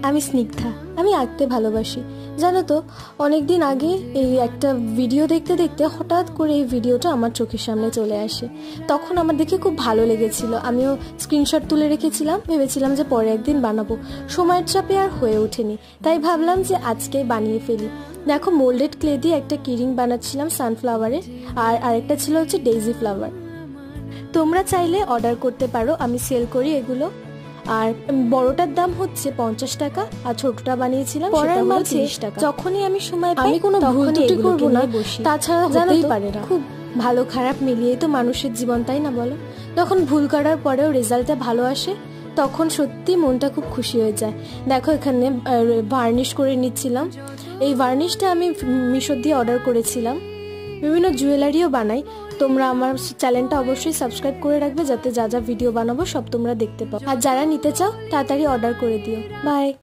আমি স্নিগ্ধা, আমি আঁকতে ভালোবাসি। জানো তো, অনেকদিন আগে এই একটা ভিডিও দেখতে দেখতে হঠাৎ করে এই ভিডিওটা আমার চোখের সামনে চলে আসে। তখন আমার দেখে খুব ভালো লেগেছিল, আমিও স্ক্রিনশট তুলে রেখেছিলাম, ভেবেছিলাম যে পরে একদিন বানাবো। সময়ের চাপে আর হয়ে ওঠেনি, তাই ভাবলাম যে আজকেই বানিয়ে ফেলি। দেখো, মোল্ডেড ক্লে দিয়ে একটা কিরিং বানাচ্ছিলাম সানফ্লাওয়ারের, আর আরেকটা ছিল হচ্ছে ডেইজি ফ্লাওয়ার। তোমরা চাইলে অর্ডার করতে পারো, আমি সেল করি এগুলো। আর বড়টার দাম হচ্ছে 50 টাকা, আর ছোটটা বানিয়েছিলাম সেটা হলো 30 টাকা। যখনই আমি সময় পাই, আমি কোনো ভুল ত্রুটি করবো না, তাছাড়া হতেই পারে না। খুব ভালো খারাপ মিলিয়ে তো মানুষের জীবন, তাই না বলো? যখন ভুল করার পরেও রেজাল্টটা ভালো আসে, তখন সত্যি মনটা খুব খুশি হয়ে যায়। দেখো, এখানে ভার্নিশ করে নিচ্ছিলাম। এই ভার্নিশটা আমি মিশো দিয়ে অর্ডার করেছিলাম। বিভিন্ন জুয়েলারিও বানাই। তোমরা আমার চ্যানেলটা অবশ্যই সাবস্ক্রাইব করে রাখবে, যাতে যা যা ভিডিও বানাবো সব তোমরা দেখতে পাও। আর যারা নিতে চাও তাড়াতাড়ি অর্ডার করে দিও। বাই।